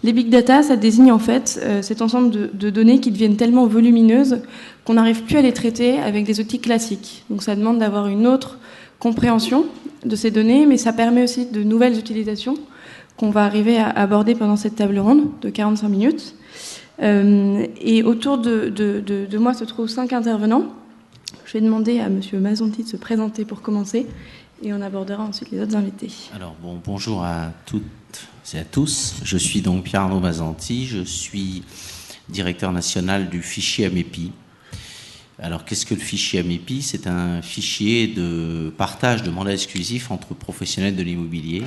Les big data, ça désigne en fait cet ensemble de données qui deviennent tellement volumineuses qu'on n'arrive plus à les traiter avec des outils classiques. Donc ça demande d'avoir une autre compréhension de ces données, mais ça permet aussi de nouvelles utilisations qu'on va arriver à aborder pendant cette table ronde de 45 minutes. Et autour de moi se trouvent 5 intervenants. Je vais demander à M. Mazzanti de se présenter pour commencer, et on abordera ensuite les autres invités. Alors, bonjour à toutes et à tous. Je suis donc Pierre-Arnaud Mazzanti, je suis directeur national du fichier AMEPI. Alors, qu'est-ce que le fichier AMEPI? C'est un fichier de partage de mandats exclusifs entre professionnels de l'immobilier.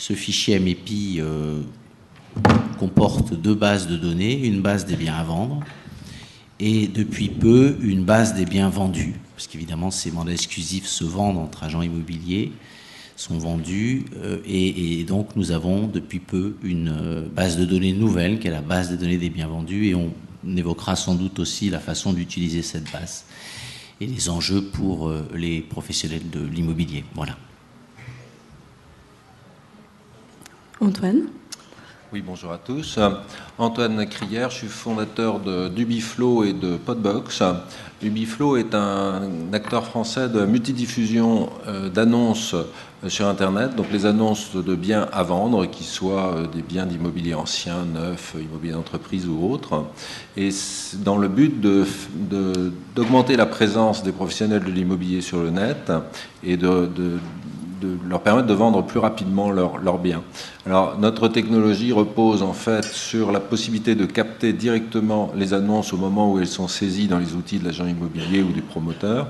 Ce fichier AMEPI comporte 2 bases de données, une base des biens à vendre et depuis peu une base des biens vendus, parce qu'évidemment ces mandats exclusifs se vendent entre agents immobiliers, sont vendus et donc nous avons depuis peu une base de données nouvelle qui est la base des données des biens vendus, et on évoquera sans doute aussi la façon d'utiliser cette base et les enjeux pour les professionnels de l'immobilier. Voilà. Antoine. Oui, bonjour à tous. Antoine Crière, je suis fondateur d'Ubiflow et de Podbox. Ubiflow est un acteur français de multidiffusion d'annonces sur Internet, donc les annonces de biens à vendre, qui soient des biens d'immobilier ancien, neuf, immobilier d'entreprise ou autres, et dans le but d'augmenter la présence des professionnels de l'immobilier sur le net et de leur permettre de vendre plus rapidement leurs biens. Alors, notre technologie repose en fait sur la possibilité de capter directement les annonces au moment où elles sont saisies dans les outils de l'agent immobilier ou du promoteur,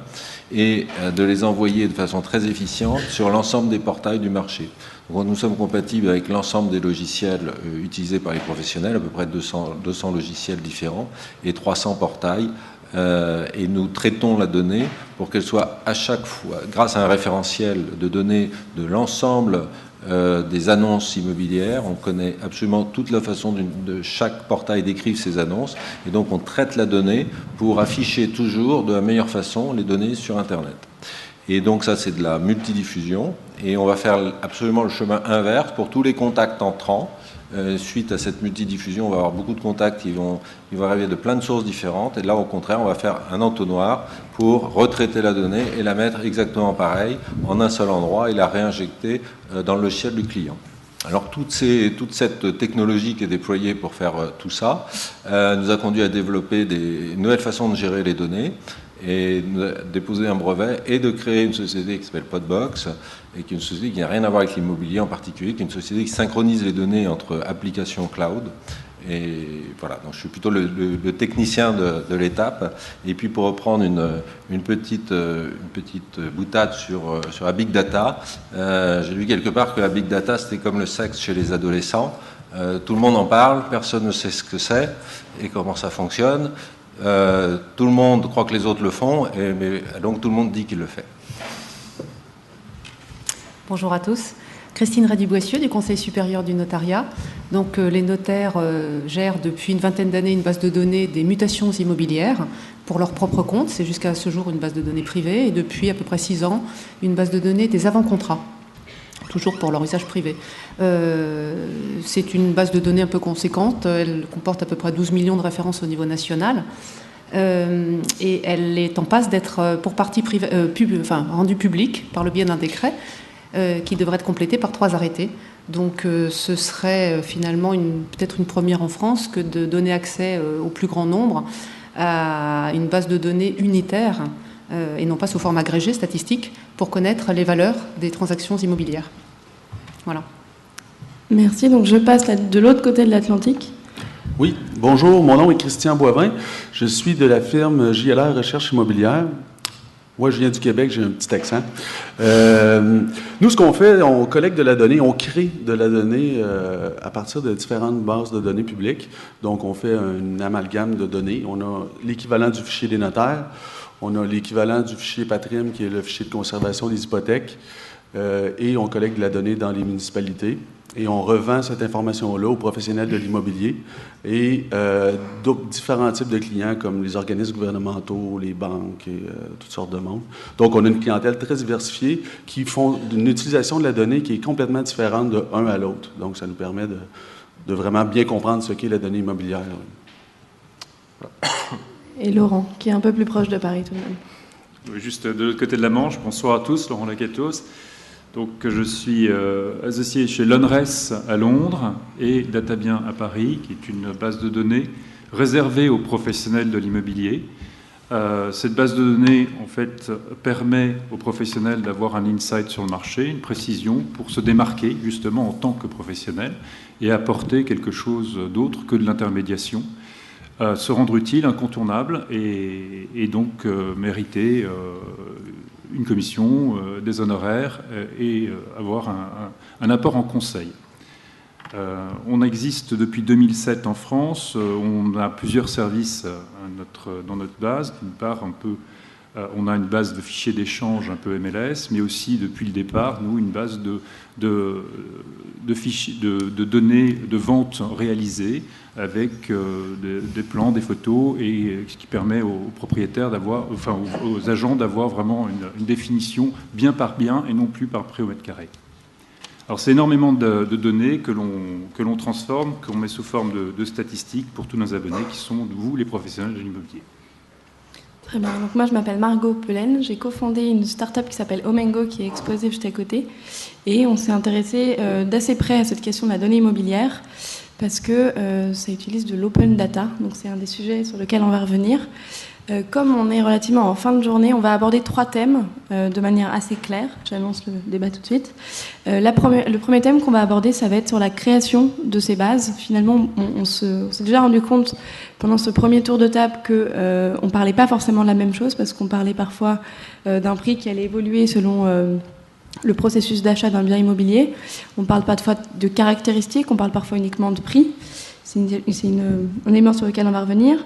et de les envoyer de façon très efficiente sur l'ensemble des portails du marché. Donc, nous sommes compatibles avec l'ensemble des logiciels utilisés par les professionnels, à peu près 200 logiciels différents et 300 portails. Et nous traitons la donnée pour qu'elle soit à chaque fois, grâce à un référentiel de données de l'ensemble des annonces immobilières, on connaît absolument toute la façon de chaque portail d'écrire ces annonces, et donc on traite la donnée pour afficher toujours de la meilleure façon les données sur Internet. Et donc ça, c'est de la multidiffusion, et on va faire absolument le chemin inverse pour tous les contacts entrants. Suite à cette multidiffusion, on va avoir beaucoup de contacts qui vont arriver de plein de sources différentes, et là, au contraire, on va faire un entonnoir pour retraiter la donnée et la mettre exactement pareil en un seul endroit et la réinjecter dans le logiciel du client. Alors, toute cette technologie qui est déployée pour faire tout ça nous a conduit à développer des nouvelles façons de gérer les données, et déposer un brevet et de créer une société qui s'appelle Podbox, et qui est une société qui n'a rien à voir avec l'immobilier en particulier, qui est une société qui synchronise les données entre applications cloud. Et voilà, donc je suis plutôt le technicien de l'étape. Et puis pour reprendre une petite boutade sur la big data, j'ai lu quelque part que la big data c'était comme le sexe chez les adolescents. Tout le monde en parle, personne ne sait ce que c'est et comment ça fonctionne. Tout le monde croit que les autres le font, mais donc tout le monde dit qu'il le fait. Bonjour à tous. Christine Rady-Boissieu du Conseil supérieur du notariat. Donc les notaires gèrent depuis une vingtaine d'années une base de données des mutations immobilières pour leur propre compte. C'est jusqu'à ce jour une base de données privée, et depuis à peu près 6 ans, une base de données des avant-contrats, toujours pour leur usage privé. C'est une base de données un peu conséquente. Elle comporte à peu près 12 millions de références au niveau national. Et elle est en passe d'être pour partie rendue publique par le biais d'un décret qui devrait être complété par 3 arrêtés. Donc ce serait finalement peut-être une première en France que de donner accès au plus grand nombre à une base de données unitaire et non pas sous forme agrégée statistique, pour connaître les valeurs des transactions immobilières. Voilà. Merci. Donc je passe de l'autre côté de l'Atlantique. Oui, bonjour, mon nom est Christian Boivin. Je suis de la firme JLR Recherche Immobilière. Moi, je viens du Québec, j'ai un petit accent. Nous, ce qu'on fait, on collecte de la donnée, on crée de la donnée à partir de différentes bases de données publiques. Donc, on fait un amalgame de données. On a l'équivalent du fichier des notaires, on a l'équivalent du fichier Patrim, qui est le fichier de conservation des hypothèques, et on collecte de la donnée dans les municipalités. Et on revend cette information-là aux professionnels de l'immobilier et différents types de clients comme les organismes gouvernementaux, les banques et toutes sortes de monde. Donc, on a une clientèle très diversifiée qui font une utilisation de la donnée qui est complètement différente de un à l'autre. Donc, ça nous permet de vraiment bien comprendre ce qu'est la donnée immobilière. Et Laurent, qui est un peu plus proche de Paris tout de même. Oui, juste de l'autre côté de la Manche. Bonsoir à tous, Laurent Lakatos. Donc, je suis associé chez Lonres à Londres et DataBien à Paris, qui est une base de données réservée aux professionnels de l'immobilier. Cette base de données, en fait, permet aux professionnels d'avoir un insight sur le marché, une précision pour se démarquer justement en tant que professionnel et apporter quelque chose d'autre que de l'intermédiation, se rendre utile, incontournable et donc mériter une commission, des honoraires et avoir un apport en conseil. On existe depuis 2007 en France. On a plusieurs services dans notre base. D'une part, on a une base de fichiers d'échange un peu MLS, mais aussi depuis le départ, nous, une base de données de vente réalisées avec des plans, des photos, et ce qui permet aux propriétaires d'avoir, enfin aux agents d'avoir vraiment une définition bien par bien et non plus par prix au mètre carré. Alors c'est énormément de données que l'on transforme, qu'on met sous forme de statistiques pour tous nos abonnés qui sont, vous, les professionnels de l'immobilier. Très bien. Donc moi, je m'appelle Margot Pelaine. J'ai cofondé une start-up qui s'appelle Omengo, qui est exposée juste à côté. Et on s'est intéressé d'assez près à cette question de la donnée immobilière parce que ça utilise de l'open data. Donc c'est un des sujets sur lesquels on va revenir. Comme on est relativement en fin de journée, on va aborder 3 thèmes de manière assez claire. J'annonce le débat tout de suite. Le premier thème qu'on va aborder, ça va être sur la création de ces bases. Finalement, on s'est déjà rendu compte pendant ce premier tour de table qu'on ne parlait pas forcément de la même chose parce qu'on parlait parfois d'un prix qui allait évoluer selon le processus d'achat d'un bien immobilier. On ne parle pas de caractéristiques, on parle parfois uniquement de prix. C'est un élément sur lequel on va revenir.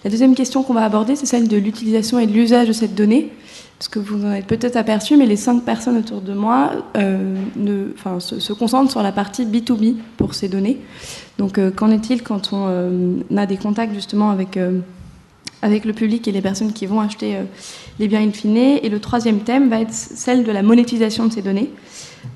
La deuxième question qu'on va aborder, c'est celle de l'utilisation et de l'usage de cette donnée. Parce que vous en avez peut-être aperçu, mais les 5 personnes autour de moi se concentrent sur la partie B2B pour ces données. Donc qu'en est-il quand on a des contacts justement avec le public et les personnes qui vont acheter les biens in fine? Et le troisième thème va être celle de la monétisation de ces données.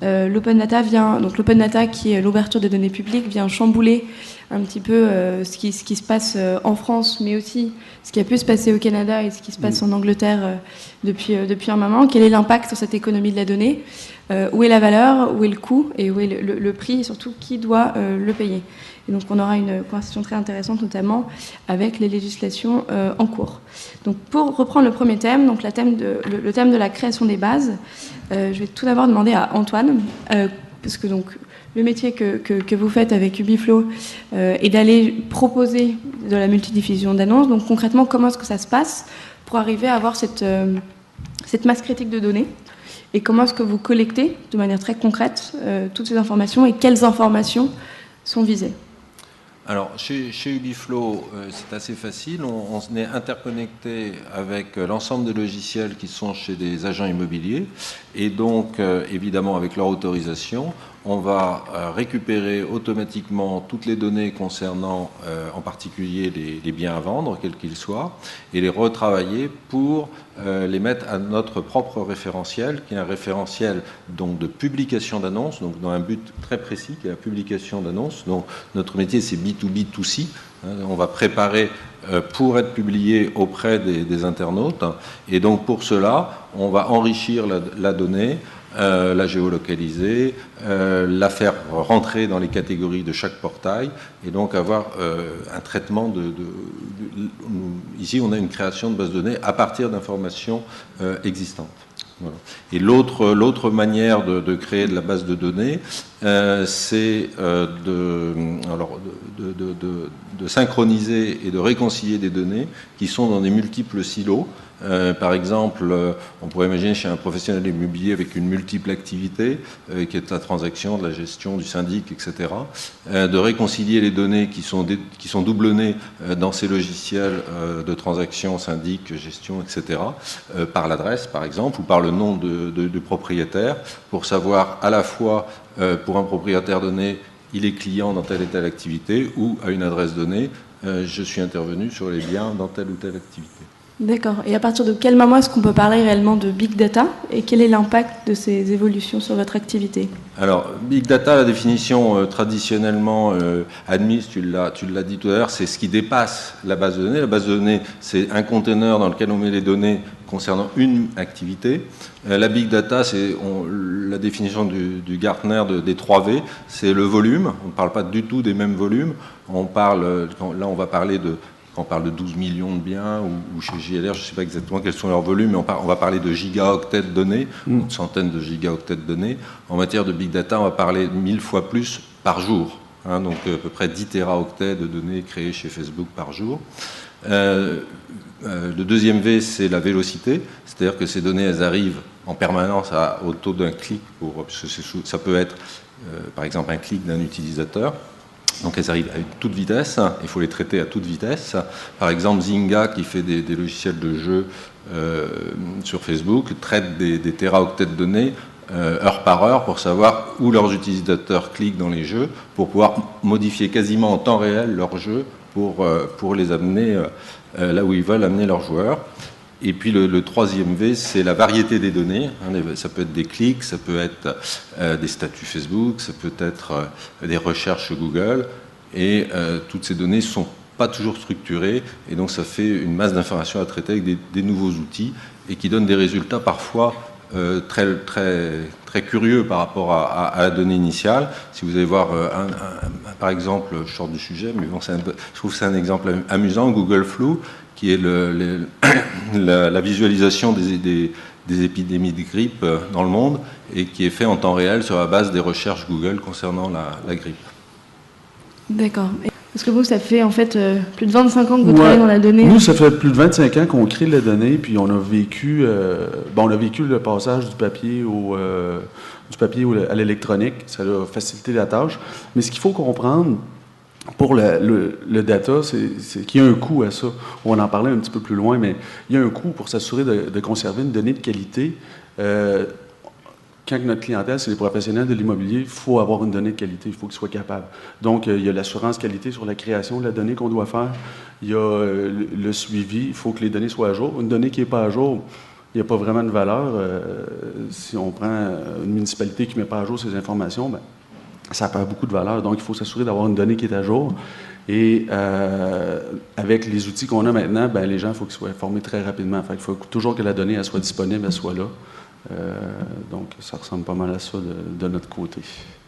L'open data qui est l'ouverture des données publiques, vient chambouler un petit peu ce qui se passe en France, mais aussi ce qui a pu se passer au Canada et ce qui se passe en Angleterre depuis un moment. Quel est l'impact sur cette économie de la donnée? Où est la valeur? Où est le coût? Et où est le prix? Et surtout, qui doit le payer? Et donc, on aura une conversation très intéressante, notamment avec les législations en cours. Donc, pour reprendre le premier thème, donc le thème de la création des bases, je vais tout d'abord demander à Antoine, parce que donc le métier que vous faites avec Ubiflow est d'aller proposer de la multidiffusion d'annonces. Donc, concrètement, comment est-ce que ça se passe pour arriver à avoir cette masse critique de données? Et comment est-ce que vous collectez, de manière très concrète, toutes ces informations et quelles informations sont visées? Alors, chez Ubiflow, c'est assez facile. On est interconnecté avec l'ensemble des logiciels qui sont chez des agents immobiliers. Et donc, évidemment, avec leur autorisation, on va récupérer automatiquement toutes les données concernant en particulier les biens à vendre, quels qu'ils soient, et les retravailler pour les mettre à notre propre référentiel, qui est un référentiel donc, de publication d'annonces, donc dans un but très précis, qui est la publication d'annonces. Donc notre métier, c'est B2B2C. On va préparer pour être publié auprès des internautes. Et donc pour cela, on va enrichir la donnée, la géolocaliser, la faire rentrer dans les catégories de chaque portail et donc avoir un traitement ici on a une création de base de données à partir d'informations existantes. Voilà. Et l'autre manière de créer de la base de données, c'est de synchroniser et de réconcilier des données qui sont dans des multiples silos. Par exemple, on pourrait imaginer chez un professionnel immobilier avec une multiple activité, qui est la transaction, de la gestion, du syndic, etc., de réconcilier les données qui sont doublonnées dans ces logiciels de transaction, syndic, gestion, etc., par l'adresse, par exemple, ou par le nom du propriétaire, pour savoir à la fois, pour un propriétaire donné, il est client dans telle et telle activité, ou à une adresse donnée, je suis intervenu sur les biens dans telle ou telle activité. D'accord. Et à partir de quel moment est-ce qu'on peut parler réellement de big data et quel est l'impact de ces évolutions sur votre activité? Alors, big data, la définition traditionnellement admise, tu l'as dit tout à l'heure, c'est ce qui dépasse la base de données. La base de données, c'est un conteneur dans lequel on met les données concernant une activité. La big data, c'est la définition du Gartner des 3 V, c'est le volume. On ne parle pas du tout des mêmes volumes. On parle de 12 millions de biens, ou chez JLR, je ne sais pas exactement quels sont leurs volumes, mais on va parler de gigaoctets de données, de centaines de gigaoctets de données. En matière de big data, on va parler de 1000 fois plus par jour, donc à peu près 10 téraoctets de données créées chez Facebook par jour. Le deuxième V, c'est la vélocité, c'est-à-dire que ces données, elles arrivent en permanence au taux d'un clic, ça peut être par exemple un clic d'un utilisateur. Donc elles arrivent à toute vitesse, il faut les traiter à toute vitesse. Par exemple, Zynga, qui fait des logiciels de jeu sur Facebook, traite des téraoctets de données heure par heure pour savoir où leurs utilisateurs cliquent dans les jeux, pour pouvoir modifier quasiment en temps réel leurs jeux pour les amener là où ils veulent amener leurs joueurs. Et puis le troisième V, c'est la variété des données. Ça peut être des clics, ça peut être des statuts Facebook, ça peut être des recherches Google. Et toutes ces données ne sont pas toujours structurées. Et donc ça fait une masse d'informations à traiter avec des nouveaux outils et qui donnent des résultats parfois très curieux par rapport à la donnée initiale. Si vous allez voir, par exemple, je sors du sujet, mais bon, je trouve que c'est un exemple amusant, Google Flu, qui est la visualisation des épidémies de grippe dans le monde et qui est fait en temps réel sur la base des recherches Google concernant la grippe. D'accord. Parce que vous, ça fait en fait plus de 25 ans que vous travaillez dans la donnée. Nous, ça fait plus de 25 ans qu'on crée la donnée, puis on a vécu le passage du papier à l'électronique. Ça a facilité la tâche. Mais ce qu'il faut comprendre pour le data, c'est qu'il y a un coût à ça. On va en parler un petit peu plus loin, mais il y a un coût pour s'assurer de conserver une donnée de qualité. Quand notre clientèle, c'est les professionnels de l'immobilier, il faut avoir une donnée de qualité, il faut qu'ils soient capables. Donc, il y a l'assurance qualité sur la création de la donnée qu'on doit faire. Il y a le suivi, il faut que les données soient à jour. Une donnée qui n'est pas à jour, il n'y a pas vraiment de valeur. Si on prend une municipalité qui ne met pas à jour ces informations, ben, ça perd beaucoup de valeur. Donc, il faut s'assurer d'avoir une donnée qui est à jour. Et avec les outils qu'on a maintenant, ben, les gens, il faut qu'ils soient formés très rapidement. Fait, il faut toujours que la donnée elle soit disponible, elle soit là. Donc, ça ressemble pas mal à ça de notre côté.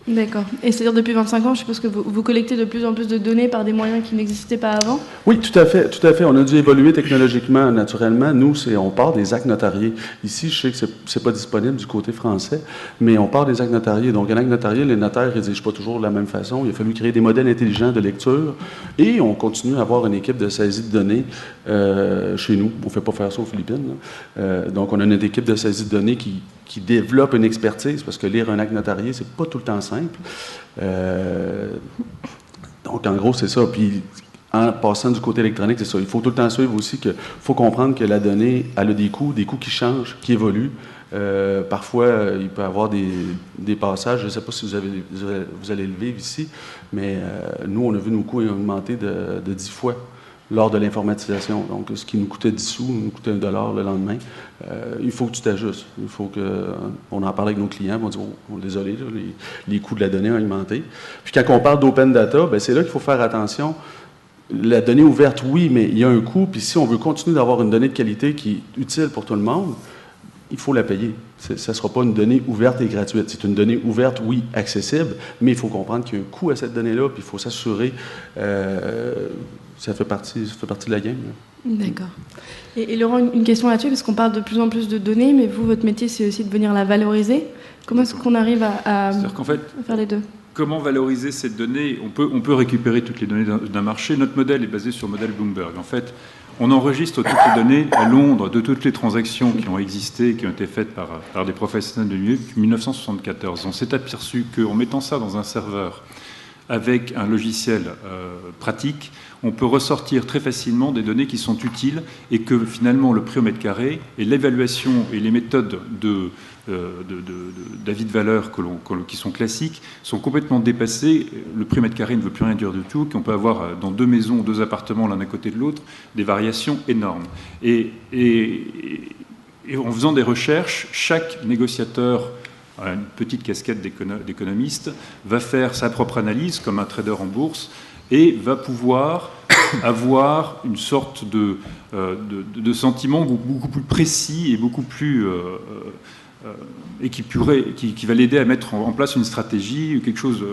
D'accord. Et c'est-à-dire, depuis 25 ans, je suppose que vous collectez de plus en plus de données par des moyens qui n'existaient pas avant? Oui, tout à fait, tout à fait. On a dû évoluer technologiquement, naturellement. Nous, on part des actes notariés. Ici, je sais que c'est pas disponible du côté français, mais on part des actes notariés. Donc, un acte notarié, les notaires ne rédigent pas toujours de la même façon. Il a fallu créer des modèles intelligents de lecture et on continue à avoir une équipe de saisie de données chez nous. On ne fait pas faire ça aux Philippines. Donc, on a une équipe de saisie de données qui développe une expertise, parce que lire un acte notarié, c'est pas tout le temps simple. Donc, en gros, c'est ça. Puis, en passant du côté électronique, c'est ça. Il faut tout le temps suivre aussi qu'il faut comprendre que la donnée, elle a des coûts qui changent, qui évoluent. Parfois, il peut y avoir des passages, je ne sais pas si vous allez le vivre ici, mais nous, on a vu nos coûts augmenter de 10 fois lors de l'informatisation. Donc, ce qui nous coûtait 10 sous, nous coûtait $1 le lendemain. Il faut que tu t'ajustes. Il faut que... On en parle avec nos clients, on dit « désolé, là, les coûts de la donnée ont augmenté ». Puis quand on parle d'open data, ben, c'est là qu'il faut faire attention. La donnée ouverte, oui, mais il y a un coût. Puis si on veut continuer d'avoir une donnée de qualité qui est utile pour tout le monde, il faut la payer. Ça ne sera pas une donnée ouverte et gratuite. C'est une donnée ouverte, oui, accessible, mais il faut comprendre qu'il y a un coût à cette donnée-là, puis il faut s'assurer... ça fait partie de la game. D'accord. Et Laurent, une question là-dessus, parce qu'on parle de plus en plus de données, mais vous, votre métier, c'est aussi de venir la valoriser. Comment est-ce qu'on arrive à faire les deux? Comment valoriser cette donnée? On peut récupérer toutes les données d'un marché. Notre modèle est basé sur le modèle Bloomberg. En fait, on enregistre toutes les données à Londres de toutes les transactions qui ont existé, qui ont été faites par des professionnels de l'UE depuis 1974. On s'est aperçu qu'en mettant ça dans un serveur avec un logiciel pratique, on peut ressortir très facilement des données qui sont utiles et que finalement le prix au mètre carré et l'évaluation et les méthodes d'avis de valeur qui sont classiques sont complètement dépassés. Le prix au mètre carré ne veut plus rien dire du tout, qu'on peut avoir dans 2 maisons, 2 appartements l'un à côté de l'autre, des variations énormes. Et en faisant des recherches, chaque négociateur, une petite casquette d'économiste, va faire sa propre analyse comme un trader en bourse et va pouvoir avoir une sorte de sentiment beaucoup plus précis et beaucoup plus équipuré, qui va l'aider à mettre en place une stratégie, quelque chose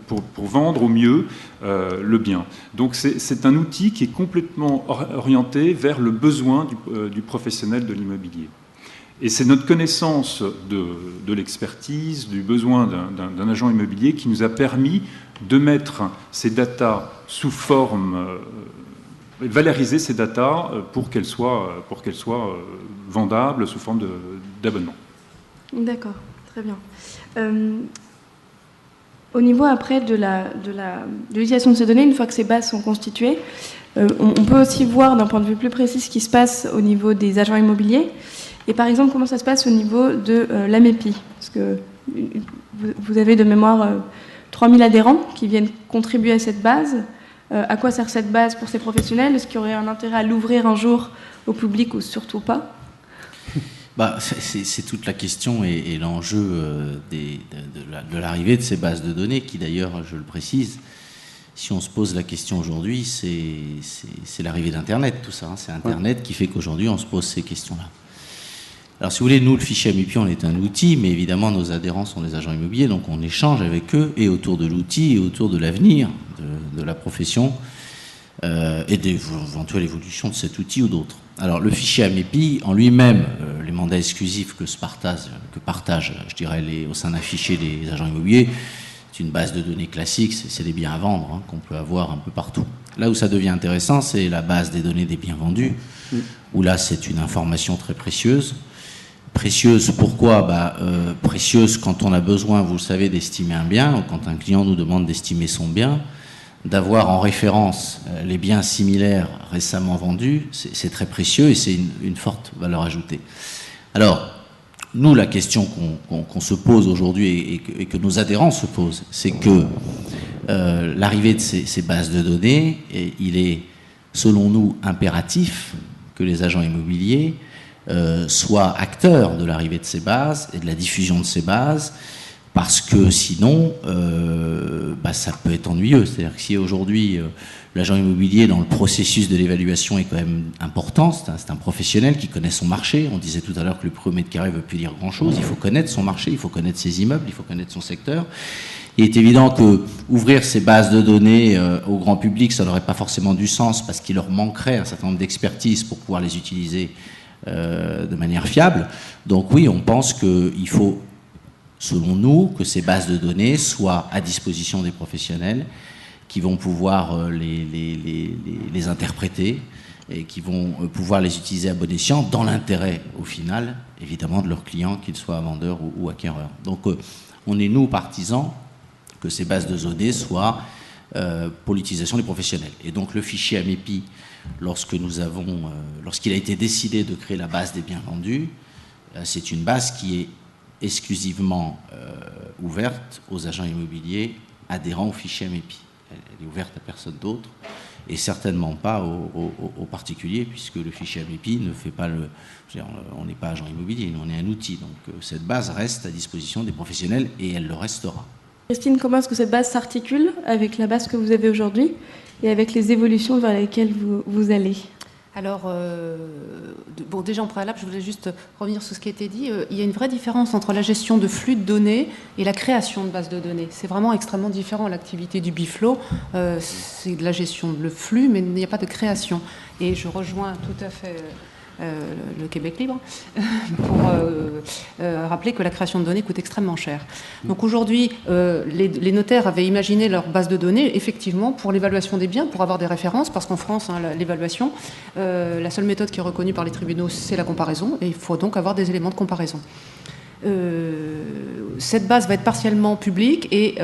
pour vendre au mieux le bien. Donc c'est un outil qui est complètement orienté vers le besoin du professionnel de l'immobilier. Et c'est notre connaissance de l'expertise, du besoin d'un agent immobilier qui nous a permis de mettre ces datas sous forme, valoriser ces datas pour qu'elles soient vendables sous forme d'abonnement. D'accord, très bien. Au niveau après de l'utilisation de ces données, une fois que ces bases sont constituées, on peut aussi voir d'un point de vue plus précis ce qui se passe au niveau des agents immobiliers. Et par exemple, comment ça se passe au niveau de l'AMEPI? Parce que vous avez de mémoire 3000 adhérents qui viennent contribuer à cette base. À quoi sert cette base pour ces professionnels? Est-ce qu'il y aurait un intérêt à l'ouvrir un jour au public ou surtout pas? C'est toute la question et l'enjeu de l'arrivée de ces bases de données qui, d'ailleurs, je le précise, si on se pose la question aujourd'hui, c'est l'arrivée d'Internet, tout ça. C'est Internet qui fait qu'aujourd'hui, on se pose ces questions-là. Alors, si vous voulez, nous, le fichier AMEPI, on est un outil, mais évidemment, nos adhérents sont des agents immobiliers, donc on échange avec eux et autour de l'outil et autour de l'avenir de la profession et des éventuelles évolutions de cet outil ou d'autres. Alors, le fichier AMEPI, en lui-même, les mandats exclusifs que partagent, je dirais, au sein d'un fichier des agents immobiliers, c'est une base de données classique, c'est des biens à vendre qu'on peut avoir un peu partout. Là où ça devient intéressant, c'est la base des données des biens vendus, où là, c'est une information très précieuse. Précieuse, pourquoi? Précieuse quand on a besoin, vous le savez, d'estimer un bien, ou quand un client nous demande d'estimer son bien, d'avoir en référence les biens similaires récemment vendus, c'est très précieux et c'est une forte valeur ajoutée. Alors, nous, la question qu'on se pose aujourd'hui et que nos adhérents se posent, c'est que l'arrivée de ces bases de données, il est, selon nous, impératif que les agents immobiliers soient acteurs de l'arrivée de ces bases et de la diffusion de ces bases, parce que sinon, ça peut être ennuyeux. C'est-à-dire que si aujourd'hui, l'agent immobilier, dans le processus de l'évaluation, est quand même important, c'est un professionnel qui connaît son marché. On disait tout à l'heure que le prix au mètre carré ne veut plus dire grand-chose. Il faut connaître son marché, il faut connaître ses immeubles, il faut connaître son secteur. Il est évident que ouvrir ces bases de données au grand public, ça n'aurait pas forcément du sens, parce qu'il leur manquerait un certain nombre d'expertises pour pouvoir les utiliser de manière fiable. Donc oui, on pense qu'il faut, selon nous, que ces bases de données soient à disposition des professionnels qui vont pouvoir les interpréter et qui vont pouvoir les utiliser à bon escient dans l'intérêt, au final, évidemment, de leurs clients, qu'ils soient vendeurs ou acquéreurs. Donc on est, nous, partisans que ces bases de données soient pour l'utilisation des professionnels. Et donc le fichier AMEPI, lorsqu'il a été décidé de créer la base des biens vendus, c'est une base qui est exclusivement ouverte aux agents immobiliers adhérents au fichier AMEPI. Elle est ouverte à personne d'autre et certainement pas aux particuliers, puisque le fichier AMEPI ne fait pas on n'est pas agent immobilier, on est un outil. Donc cette base reste à disposition des professionnels et elle le restera. Christine, comment est-ce que cette base s'articule avec la base que vous avez aujourd'hui et avec les évolutions vers lesquelles vous allez? Alors, déjà en préalable, je voulais juste revenir sur ce qui a été dit. Il y a une vraie différence entre la gestion de flux de données et la création de bases de données. C'est vraiment extrêmement différent. L'activité du Biflo, c'est de la gestion de le flux, mais il n'y a pas de création. Et je rejoins tout à fait le Québec libre pour rappeler que la création de données coûte extrêmement cher. Donc aujourd'hui, les notaires avaient imaginé leur base de données effectivement pour l'évaluation des biens, pour avoir des références, parce qu'en France, l'évaluation, la seule méthode qui est reconnue par les tribunaux, c'est la comparaison, et il faut donc avoir des éléments de comparaison. cette base va être partiellement publique et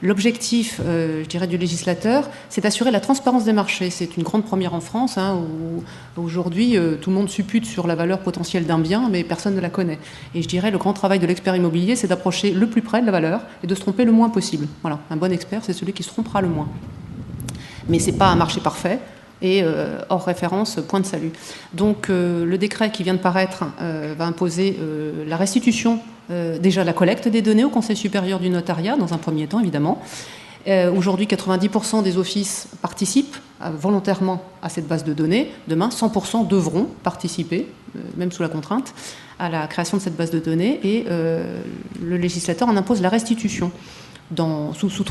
l'objectif, je dirais, du législateur, c'est d'assurer la transparence des marchés. C'est une grande première en France, hein, où aujourd'hui tout le monde suppute sur la valeur potentielle d'un bien, mais personne ne la connaît. Et je dirais le grand travail de l'expert immobilier, c'est d'approcher le plus près de la valeur et de se tromper le moins possible. Voilà, un bon expert, c'est celui qui se trompera le moins. Mais c'est pas un marché parfait. Et hors référence, point de salut. Donc le décret qui vient de paraître va imposer la restitution, déjà la collecte des données au Conseil supérieur du notariat, dans un premier temps évidemment. Aujourd'hui, 90% des offices participent volontairement à cette base de données. Demain, 100% devront participer, même sous la contrainte, à la création de cette base de données. Et le législateur en impose la restitution sous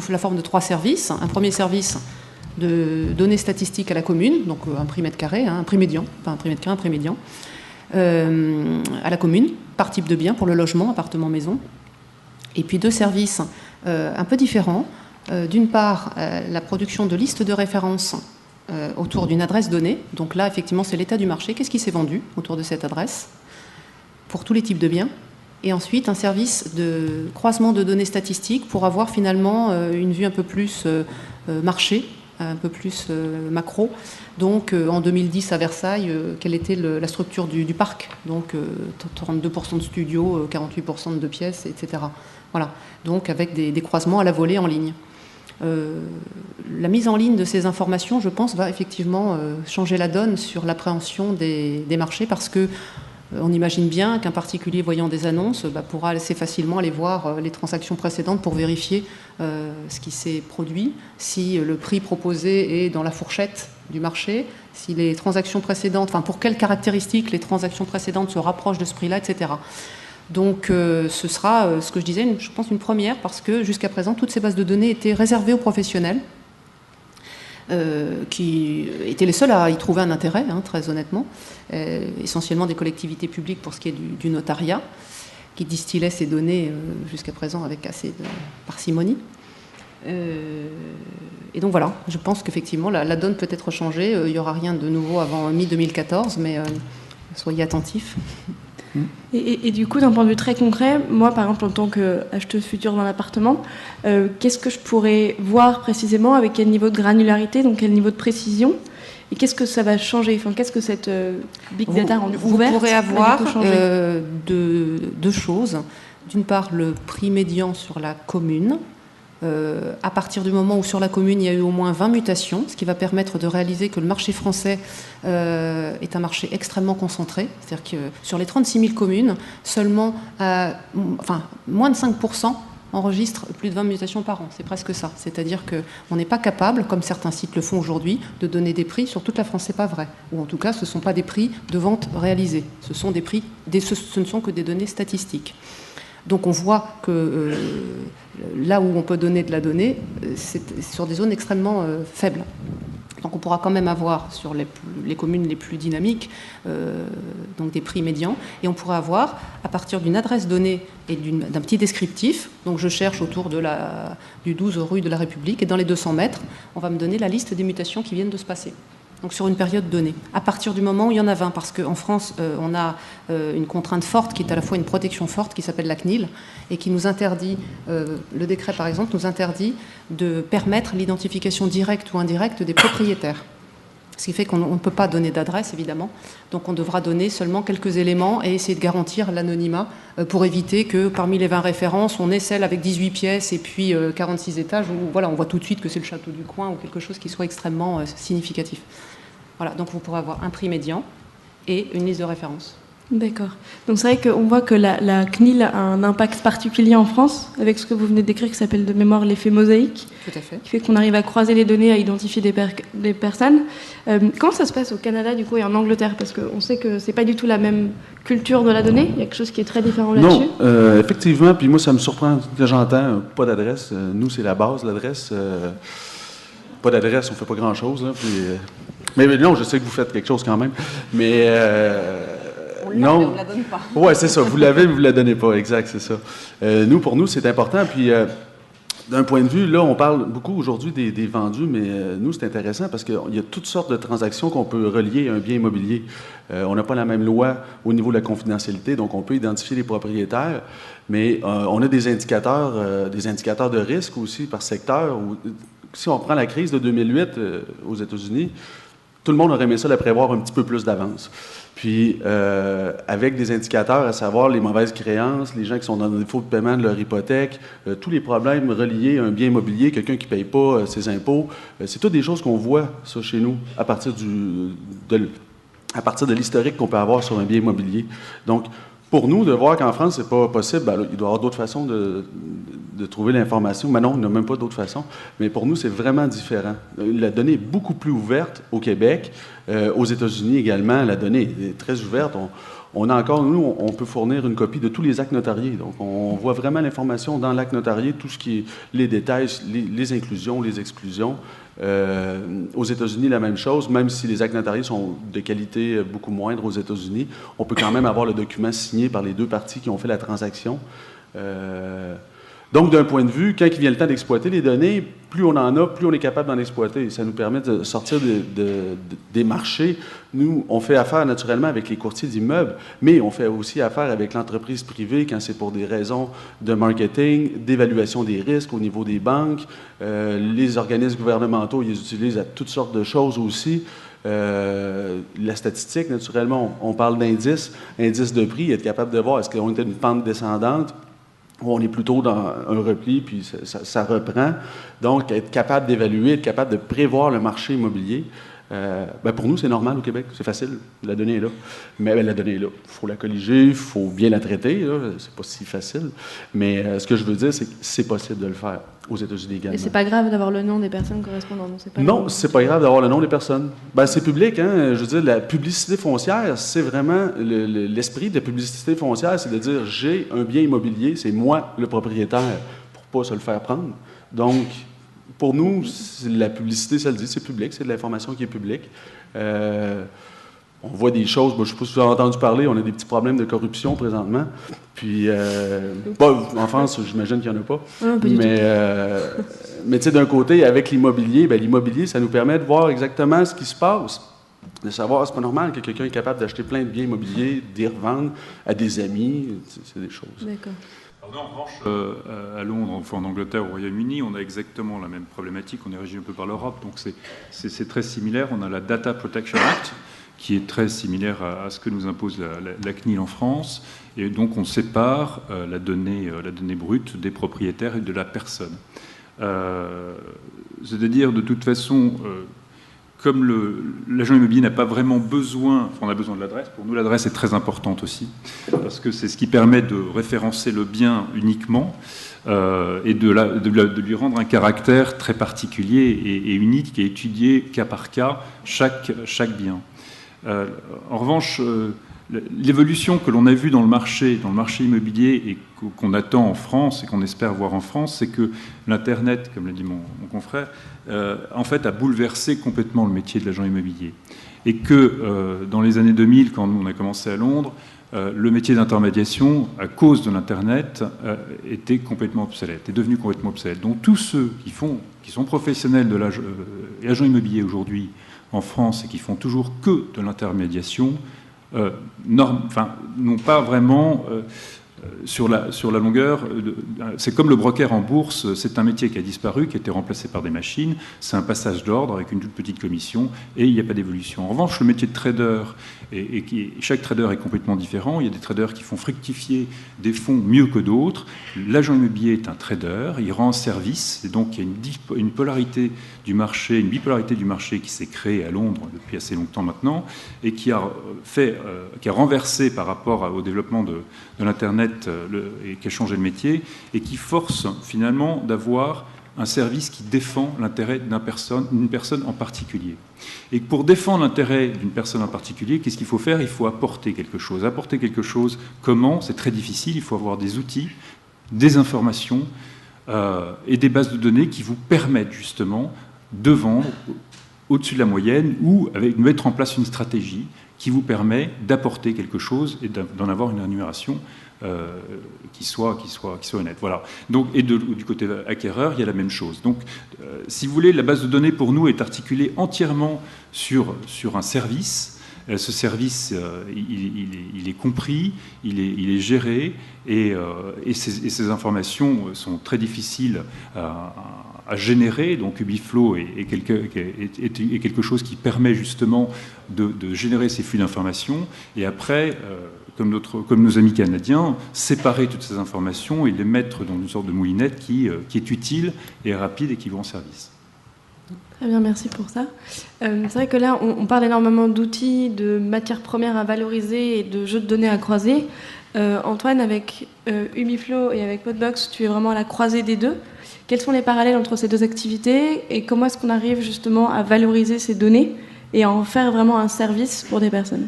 la forme de 3 services. Un premier service de données statistiques à la commune, donc un prix mètre carré, hein, un prix médian, pas un prix mètre carré, un prix médian, à la commune, par type de bien, pour le logement, appartement, maison. Et puis 2 services un peu différents. D'une part, la production de listes de référence autour d'une adresse donnée. Donc là, effectivement, c'est l'état du marché. Qu'est-ce qui s'est vendu autour de cette adresse pour tous les types de biens. Et ensuite, un service de croisement de données statistiques pour avoir finalement une vue un peu plus marché, un peu plus macro. Donc en 2010 à Versailles, quelle était la structure du parc? Donc 32% de studios, 48% de 2 pièces, etc. Voilà. Donc avec des croisements à la volée en ligne. La mise en ligne de ces informations, je pense, va effectivement changer la donne sur l'appréhension des marchés, parce que on imagine bien qu'un particulier voyant des annonces pourra assez facilement aller voir les transactions précédentes pour vérifier ce qui s'est produit, si le prix proposé est dans la fourchette du marché, si les transactions précédentes, enfin pour quelles caractéristiques les transactions précédentes se rapprochent de ce prix-là, etc. Donc ce sera, ce que je disais, je pense une première, parce que jusqu'à présent, toutes ces bases de données étaient réservées aux professionnels, qui étaient les seuls à y trouver un intérêt, hein, très honnêtement, essentiellement des collectivités publiques pour ce qui est du notariat, qui distillaient ces données jusqu'à présent avec assez de parcimonie. Et donc voilà, je pense qu'effectivement la donne peut être changée. Il n'y aura rien de nouveau avant mi-2014, mais soyez attentifs. Et du coup, d'un point de vue très concret, moi, par exemple, en tant qu'acheteuse future d'un appartement, qu'est-ce que je pourrais voir précisément, avec quel niveau de granularité, donc quel niveau de précision, et qu'est-ce que ça va changer, enfin, qu'est-ce que cette big data ouverte vous pourrez avoir deux choses. D'une part, le prix médian sur la commune, à partir du moment où sur la commune il y a eu au moins 20 mutations, ce qui va permettre de réaliser que le marché français est un marché extrêmement concentré. C'est-à-dire que sur les 36 000 communes, seulement moins de 5% enregistrent plus de 20 mutations par an. C'est presque ça. C'est-à-dire qu'on n'est pas capable, comme certains sites le font aujourd'hui, de donner des prix sur toute la France. C'est pas vrai. Ou en tout cas, ce ne sont pas des prix de vente réalisés. Ce sont des prix, ce ne sont que des données statistiques. Donc on voit que là où on peut donner de la donnée, c'est sur des zones extrêmement faibles. Donc on pourra quand même avoir sur les communes les plus dynamiques donc des prix médians, et on pourra avoir à partir d'une adresse donnée et d'un petit descriptif. Donc je cherche autour du 12 rue de la République, et dans les 200 mètres, on va me donner la liste des mutations qui viennent de se passer. Donc sur une période donnée, à partir du moment où il y en a 20, parce qu'en France, on a une contrainte forte qui est à la fois une protection forte qui s'appelle la CNIL, et qui nous interdit, le décret par exemple, nous interdit de permettre l'identification directe ou indirecte des propriétaires. Ce qui fait qu'on ne peut pas donner d'adresse, évidemment, donc on devra donner seulement quelques éléments et essayer de garantir l'anonymat pour éviter que parmi les 20 références, on ait celle avec 18 pièces et puis 46 étages, où voilà, on voit tout de suite que c'est le château du coin ou quelque chose qui soit extrêmement significatif. Voilà, donc vous pourrez avoir un prix médian et une liste de références. D'accord. Donc c'est vrai qu'on voit que la CNIL a un impact particulier en France, avec ce que vous venez de décrire qui s'appelle de mémoire l'effet mosaïque. Tout à fait. Qui fait qu'on arrive à croiser les données, à identifier des personnes. Comment ça se passe au Canada du coup et en Angleterre? Parce qu'on sait que c'est pas du tout la même culture de la donnée. Il y a quelque chose qui est très différent là-dessus. Non, effectivement. Puis moi, ça me surprend que j'entends pas d'adresse. Nous, c'est la base, l'adresse. Pas d'adresse, on fait pas grand-chose. Là, puis, mais non, je sais que vous faites quelque chose quand même. Mais non, mais on ne la donne pas. Oui, c'est ça. Vous l'avez, mais vous ne la donnez pas. Exact, c'est ça. Pour nous, c'est important. Puis d'un point de vue, là, on parle beaucoup aujourd'hui des vendus, mais nous, c'est intéressant parce qu'il y a toutes sortes de transactions qu'on peut relier à un bien immobilier. On n'a pas la même loi au niveau de la confidentialité, donc on peut identifier les propriétaires, mais on a des indicateurs de risque aussi par secteur. Si on prend la crise de 2008 aux États-Unis, tout le monde aurait aimé ça la prévoir un petit peu plus d'avance. Puis, avec des indicateurs, à savoir les mauvaises créances, les gens qui sont dans le défaut de paiement de leur hypothèque, tous les problèmes reliés à un bien immobilier, quelqu'un qui ne paye pas ses impôts, c'est toutes des choses qu'on voit, ça, chez nous, à partir de l'historique qu'on peut avoir sur un bien immobilier. Donc, pour nous, de voir qu'en France, c'est pas possible, ben là, il doit y avoir d'autres façons de trouver l'information. Mais non, il n'y a même pas d'autres façons. Mais pour nous, c'est vraiment différent. La donnée est beaucoup plus ouverte au Québec, aux États-Unis également. La donnée est très ouverte. On a encore, nous, on peut fournir une copie de tous les actes notariés. Donc, on voit vraiment l'information dans l'acte notarié, tout ce qui est les détails, les inclusions, les exclusions. Aux États-Unis, la même chose, même si les actes notariés sont de qualité beaucoup moindre aux États-Unis, on peut quand même avoir le document signé par les deux parties qui ont fait la transaction. Donc, d'un point de vue, quand il vient le temps d'exploiter les données, plus on en a, plus on est capable d'en exploiter. Ça nous permet de sortir des marchés. Nous, on fait affaire naturellement avec les courtiers d'immeubles, mais on fait aussi affaire avec l'entreprise privée quand c'est pour des raisons de marketing, d'évaluation des risques au niveau des banques. Les organismes gouvernementaux, ils utilisent à toutes sortes de choses aussi. La statistique, naturellement, on parle d'indices, indices de prix, être capable de voir est-ce qu'on est une pente descendante, où on est plutôt dans un repli, puis ça reprend. Donc, être capable d'évaluer, être capable de prévoir le marché immobilier, ben pour nous, c'est normal au Québec. C'est facile. La donnée est là. Mais ben, la donnée est là. Il faut la colliger, il faut bien la traiter. C'est pas si facile. Mais ce que je veux dire, c'est que c'est possible de le faire aux États-Unis également. Et c'est pas grave d'avoir le nom des personnes correspondantes? Non, c'est pas grave d'avoir le nom des personnes. Ben, c'est public, hein. Je veux dire, la publicité foncière, c'est vraiment l'esprit de la publicité foncière, c'est de dire j'ai un bien immobilier, c'est moi le propriétaire, pour pas se le faire prendre. Donc, pour nous, la publicité, ça le dit, c'est public, c'est de l'information qui est publique. On voit des choses, je ne sais pas si vous avez entendu parler, on a des petits problèmes de corruption présentement. Puis, en France, j'imagine qu'il n'y en a pas. Mais tu sais, d'un côté, avec l'immobilier, ben, l'immobilier, ça nous permet de voir exactement ce qui se passe. De savoir, c'est pas normal que quelqu'un est capable d'acheter plein de biens immobiliers, d'y revendre à des amis, c'est des choses. D'accord. Alors nous, en revanche, à Londres, enfin en Angleterre, au Royaume-Uni, on a exactement la même problématique. On est régi un peu par l'Europe, donc c'est très similaire. On a la Data Protection Act, qui est très similaire à ce que nous impose la CNIL en France. Et donc, on sépare la donnée brute des propriétaires et de la personne. C'est-à-dire, de toute façon, comme l'agent immobilier n'a pas vraiment besoin, enfin, on a besoin de l'adresse, pour nous l'adresse est très importante aussi, parce que c'est ce qui permet de référencer le bien uniquement et de lui rendre un caractère très particulier et unique, qui est étudié cas par cas, chaque bien. En revanche, l'évolution que l'on a vue dans le marché immobilier et qu'on attend en France et qu'on espère voir en France, c'est que l'Internet, comme l'a dit mon confrère, en fait a bouleversé complètement le métier de l'agent immobilier. Et que dans les années 2000, quand nous on a commencé à Londres, le métier d'intermédiation, à cause de l'Internet, était complètement obsolète, est devenu complètement obsolète. Donc tous ceux qui sont professionnels de l'agent immobilier aujourd'hui en France et qui font toujours que de l'intermédiation, n'ont pas vraiment sur la longueur. C'est comme le broker en bourse, c'est un métier qui a disparu, qui a été remplacé par des machines, c'est un passage d'ordre avec une toute petite commission et il n'y a pas d'évolution. En revanche, le métier de trader, chaque trader est complètement différent, il y a des traders qui font fructifier des fonds mieux que d'autres. L'agent immobilier est un trader, il rend service, et donc il y a une polarité du marché, une bipolarité du marché qui s'est créée à Londres depuis assez longtemps maintenant et qui a renversé par rapport au développement de l'Internet et qui a changé le métier et qui force finalement d'avoir un service qui défend l'intérêt d'une personne en particulier. Et pour défendre l'intérêt d'une personne en particulier, qu'est-ce qu'il faut faire? Il faut apporter quelque chose. Apporter quelque chose, comment? C'est très difficile, il faut avoir des outils, des informations et des bases de données qui vous permettent justement de vendre au-dessus de la moyenne ou avec mettre en place une stratégie qui vous permet d'apporter quelque chose et d'en avoir une rémunération qui soit honnête. Voilà. Donc, et du côté acquéreur, il y a la même chose. Donc, si vous voulez, la base de données pour nous est articulée entièrement sur un service. Ce service, il est compris, il est géré, et ces informations sont très difficiles à générer. Donc Ubiflow est quelque chose qui permet justement de générer ces flux d'informations, et après, comme nos amis canadiens, séparer toutes ces informations et les mettre dans une sorte de moulinette qui est utile et rapide et qui va en service. Très bien, merci pour ça. C'est vrai que là, on parle énormément d'outils, de matières premières à valoriser et de jeux de données à croiser. Antoine, avec Ubiflow et avec Podbox, tu es vraiment à la croisée des deux. Quels sont les parallèles entre ces deux activités et comment est-ce qu'on arrive justement à valoriser ces données et à en faire vraiment un service pour des personnes ?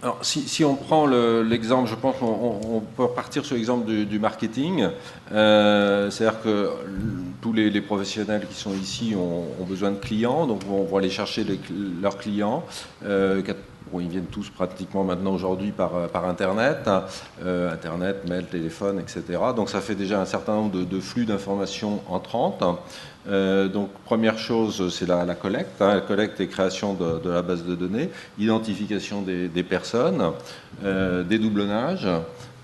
Alors, si on prend l'exemple, je pense qu'on peut repartir sur l'exemple du marketing. C'est-à-dire que tous les professionnels qui sont ici ont besoin de clients, donc on va aller chercher leurs clients. Ils viennent tous pratiquement maintenant aujourd'hui par Internet, Internet, mail, téléphone, etc. Donc ça fait déjà un certain nombre de flux d'informations entrantes. Donc première chose, c'est la collecte, la collecte et création de la base de données, identification des personnes, dédoublonnage.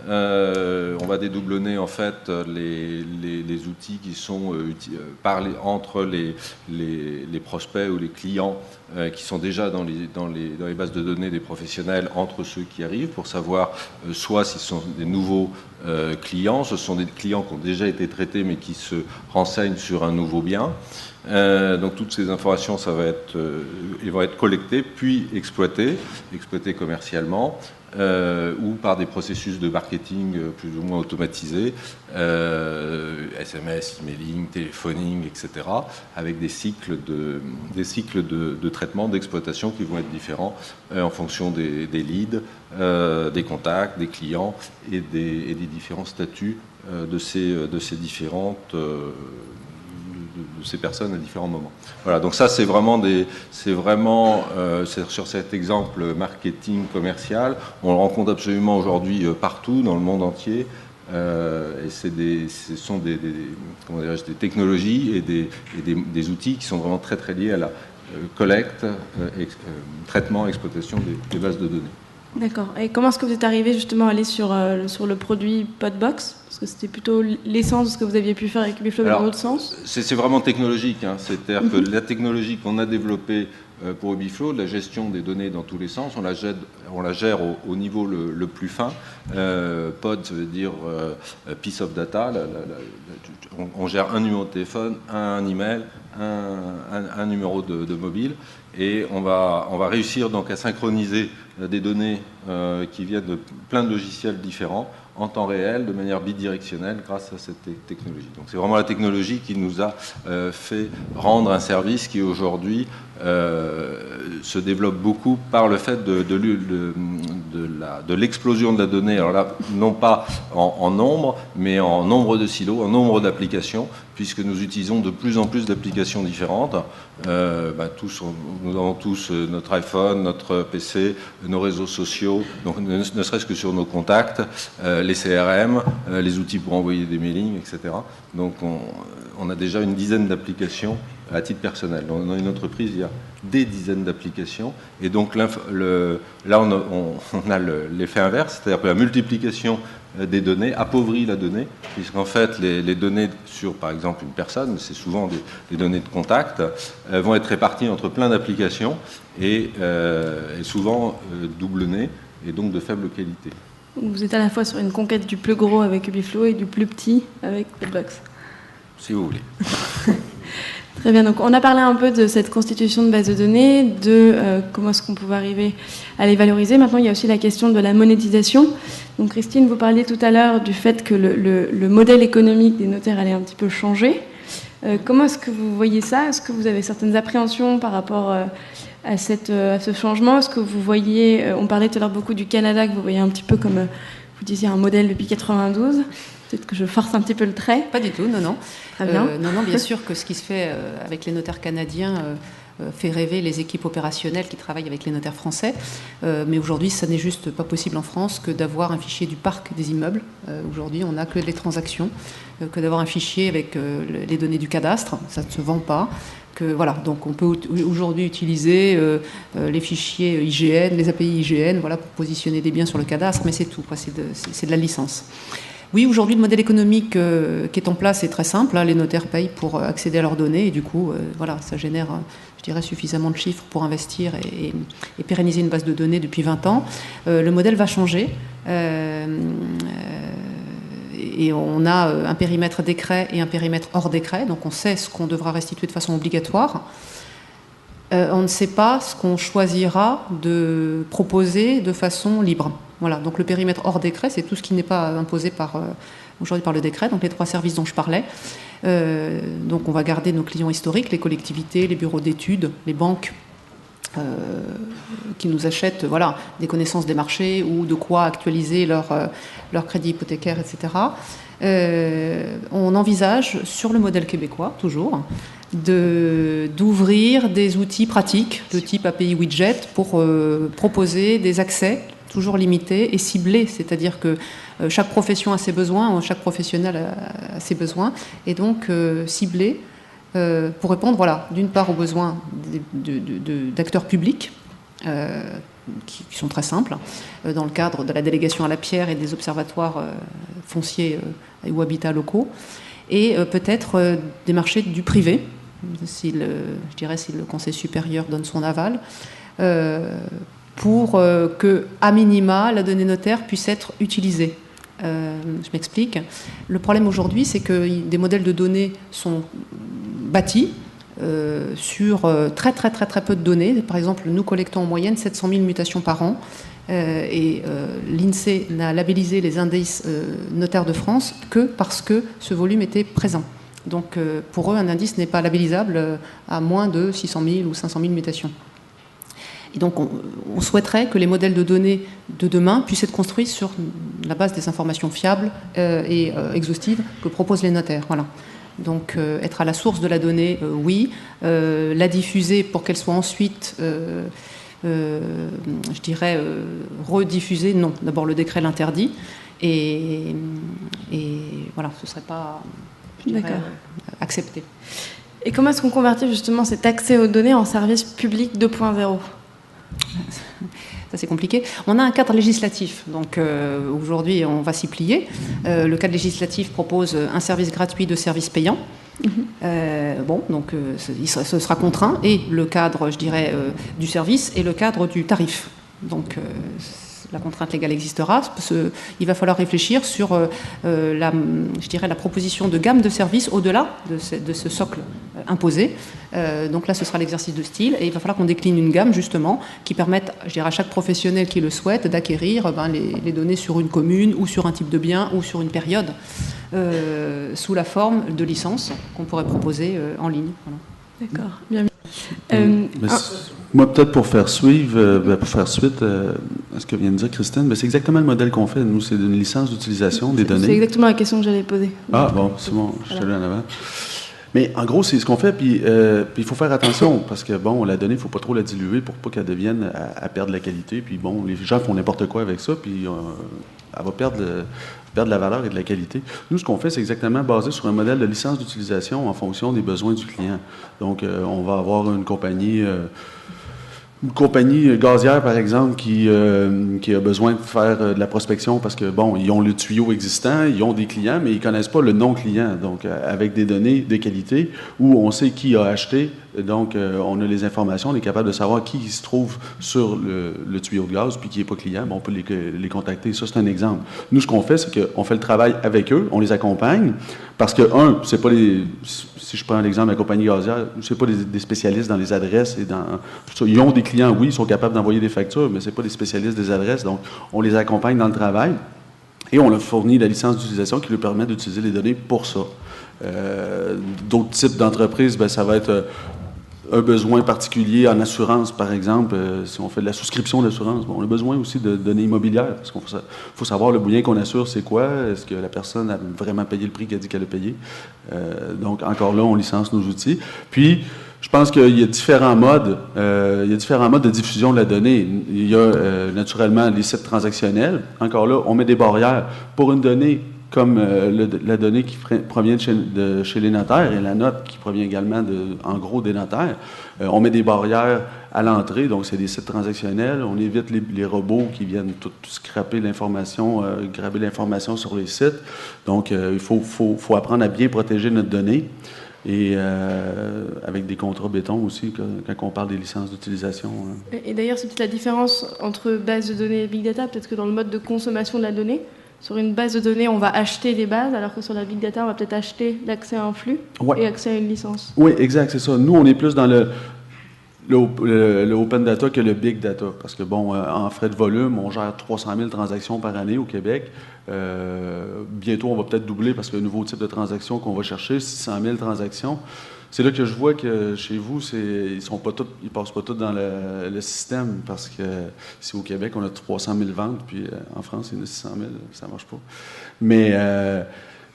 On va dédoublonner en fait les outils qui sont entre les prospects ou les clients qui sont déjà dans les bases de données des professionnels, entre ceux qui arrivent, pour savoir soit si ce sont des nouveaux clients, ce sont des clients qui ont déjà été traités mais qui se renseignent sur un nouveau bien. Donc toutes ces informations, elles vont être collectées puis exploitées commercialement. Ou par des processus de marketing plus ou moins automatisés, SMS, emailing, téléphoning, etc., avec des cycles de traitement, d'exploitation qui vont être différents en fonction des leads, des contacts, des clients et des différents statuts de ces différentes de ces personnes à différents moments. Voilà, donc ça c'est vraiment sur cet exemple marketing commercial, on le rencontre absolument aujourd'hui partout dans le monde entier, et ce sont des technologies et des outils qui sont vraiment très très liés à la collecte, traitement, exploitation des bases de données. D'accord. Et comment est-ce que vous êtes arrivé justement à aller sur le produit Podbox ? Parce que c'était plutôt l'essence de ce que vous aviez pu faire avec Ubiflow dans l'autre sens. C'est vraiment technologique. C'est-à-dire que la technologie qu'on a développée pour Ubiflow, la gestion des données dans tous les sens, on la gère au niveau le plus fin. Pod, ça veut dire piece of data. On gère un numéro de téléphone, un email, un numéro de mobile. Et on va réussir donc à synchroniser des données qui viennent de plein de logiciels différents en temps réel, de manière bidirectionnelle, grâce à cette technologie. Donc c'est vraiment la technologie qui nous a fait rendre un service qui aujourd'hui se développe beaucoup par le fait de l'explosion de la donnée. Alors là, non pas en nombre, mais en nombre de silos, en nombre d'applications, puisque nous utilisons de plus en plus d'applications différentes. Nous avons tous notre iPhone, notre PC, nos réseaux sociaux, donc ne serait-ce que sur nos contacts, les CRM, les outils pour envoyer des mailings, etc. Donc on a déjà une dizaine d'applications à titre personnel. Dans une entreprise, il y a des dizaines d'applications, et donc là on a l'effet inverse, c'est-à-dire que la multiplication des données appauvrit la donnée, puisqu'en fait les données sur par exemple une personne, c'est souvent des données de contact, vont être réparties entre plein d'applications et souvent doublonnées et donc de faible qualité. Vous êtes à la fois sur une conquête du plus gros avec Ubiflow et du plus petit avec Podbox. Si vous voulez. Très bien, donc on a parlé un peu de cette constitution de base de données, de comment est-ce qu'on pouvait arriver à les valoriser. Maintenant, il y a aussi la question de la monétisation. Donc Christine, vous parliez tout à l'heure du fait que le modèle économique des notaires allait un petit peu changer. Comment est-ce que vous voyez ça ? Est-ce que vous avez certaines appréhensions par rapport à ce changement ? Est-ce que vous voyez, on parlait tout à l'heure beaucoup du Canada, que vous voyez un petit peu comme, vous disiez, un modèle depuis 92. Peut-être que je force un petit peu le trait. Pas du tout, non, non. Très bien. Non, bien sûr que ce qui se fait avec les notaires canadiens fait rêver les équipes opérationnelles qui travaillent avec les notaires français. Mais aujourd'hui, ça n'est juste pas possible en France que d'avoir un fichier du parc des immeubles. Aujourd'hui, on n'a que les transactions, que d'avoir un fichier avec les données du cadastre. Ça ne se vend pas. Voilà, donc on peut aujourd'hui utiliser les fichiers IGN, les API IGN, voilà, pour positionner des biens sur le cadastre, mais c'est tout, c'est de la licence. Oui, aujourd'hui, le modèle économique qui est en place est très simple. Hein, les notaires payent pour accéder à leurs données et du coup, voilà, ça génère, je dirais, suffisamment de chiffres pour investir et pérenniser une base de données depuis 20 ans. Le modèle va changer. Et on a un périmètre décret et un périmètre hors décret, donc on sait ce qu'on devra restituer de façon obligatoire. On ne sait pas ce qu'on choisira de proposer de façon libre. Voilà, donc le périmètre hors décret, c'est tout ce qui n'est pas imposé aujourd'hui par le décret, donc les 3 services dont je parlais. Donc on va garder nos clients historiques, les collectivités, les bureaux d'études, les banques, qui nous achètent des connaissances des marchés ou de quoi actualiser leur crédit hypothécaire, etc. On envisage, sur le modèle québécois, toujours, d'ouvrir des outils pratiques de type API Widget pour proposer des accès toujours limités et ciblés, c'est-à-dire que chaque profession a ses besoins, chaque professionnel a ses besoins, et donc ciblés pour répondre, d'une part aux besoins d'acteurs publics, qui sont très simples, dans le cadre de la délégation à la pierre et des observatoires fonciers ou habitats locaux, et peut-être des marchés du privé, si le Conseil supérieur donne son aval, pour que, à minima, la donnée notaire puisse être utilisée. Je m'explique. Le problème aujourd'hui, c'est que des modèles de données sont bâtis sur très peu de données. Par exemple, nous collectons en moyenne 700 000 mutations par an et l'INSEE n'a labellisé les indices notaires de France que parce que ce volume était présent. Donc pour eux, un indice n'est pas labellisable à moins de 600 000 ou 500 000 mutations. Et donc on souhaiterait que les modèles de données de demain puissent être construits sur la base des informations fiables et exhaustives que proposent les notaires. Voilà. Donc être à la source de la donnée, oui. La diffuser pour qu'elle soit ensuite, rediffusée, non. D'abord le décret l'interdit et voilà, ce ne serait pas accepté. Et comment est-ce qu'on convertit justement cet accès aux données en service public 2.0 ? Ça, c'est compliqué. On a un cadre législatif, donc aujourd'hui, on va s'y plier. Le cadre législatif propose un service gratuit de service payant. Donc ce sera contraint, et le cadre, du service et le cadre du tarif. Donc la contrainte légale existera. Il va falloir réfléchir sur la proposition de gamme de services au-delà de ce socle imposé. Donc là, ce sera l'exercice de style, et il va falloir qu'on décline une gamme, justement, qui permette, à chaque professionnel qui le souhaite d'acquérir les données sur une commune, ou sur un type de bien, ou sur une période, sous la forme de licences qu'on pourrait proposer en ligne. Voilà. D'accord, bien. Moi, peut-être pour faire suite à ce que vient de dire Christine, c'est exactement le modèle qu'on fait. Nous, c'est une licence d'utilisation des données. C'est exactement la question que j'allais poser. Ah bon, c'est bon, je suis allé en avant. Mais en gros, c'est ce qu'on fait, puis il faut faire attention, parce que, la donnée, il ne faut pas trop la diluer pour pas qu'elle devienne à perdre la qualité. Puis les gens font n'importe quoi avec ça, puis elle va perdre de la valeur et de la qualité. Nous, ce qu'on fait, c'est exactement basé sur un modèle de licence d'utilisation en fonction des besoins du client. Donc, on va avoir une compagnie gazière, par exemple, qui a besoin de faire de la prospection parce que, ils ont le tuyau existant, ils ont des clients, mais ils ne connaissent pas le non-client. Donc, avec des données de qualité où on sait qui a acheté, donc on a les informations, on est capable de savoir qui se trouve sur le tuyau de gaz puis qui n'est pas client, on peut les contacter. Ça, c'est un exemple. Nous, ce qu'on fait, c'est qu'on fait le travail avec eux, on les accompagne parce que, c'est pas si je prends l'exemple de la compagnie gazière, c'est pas des spécialistes dans les adresses et dans tout ça. Ils ont des clients, oui, ils sont capables d'envoyer des factures, mais c'est pas des spécialistes des adresses, donc on les accompagne dans le travail et on leur fournit la licence d'utilisation qui leur permet d'utiliser les données pour ça. D'autres types d'entreprises, ça va être un besoin particulier en assurance, par exemple, si on fait de la souscription d'assurance, bon, on a besoin aussi de données immobilières, parce qu'il faut savoir le bien qu'on assure, c'est quoi, est-ce que la personne a vraiment payé le prix qu'elle dit qu'elle a payé. Donc, encore là, on licence nos outils. Puis, je pense qu'il y a différents modes. De diffusion de la donnée. Il y a naturellement les sites transactionnels. Encore là, on met des barrières pour une donnée comme la donnée qui provient de chez les notaires et la note qui provient également, en gros, des notaires. On met des barrières à l'entrée, donc c'est des sites transactionnels. On évite les robots qui viennent tout scraper l'information, graber l'information sur les sites. Donc, il faut apprendre à bien protéger notre donnée. Et avec des contrats béton aussi, quand on parle des licences d'utilisation. Et d'ailleurs, c'est peut-être la différence entre base de données et big data. Peut-être que dans le mode de consommation de la donnée, sur une base de données, on va acheter des bases, alors que sur la big data, on va peut-être acheter l'accès à un flux et accès à une licence. Oui, exact, c'est ça. Nous, on est plus dans le open data que le big data. Parce que, bon, en frais de volume, on gère 300 000 transactions par année au Québec. Bientôt, on va peut-être doubler parce qu'il y a un nouveau type de transaction qu'on va chercher, 600 000 transactions. C'est là que je vois que chez vous, ils passent pas tous dans le système parce que ici au Québec, on a 300 000 ventes, puis en France, il y en a 600 000, ça marche pas. Mais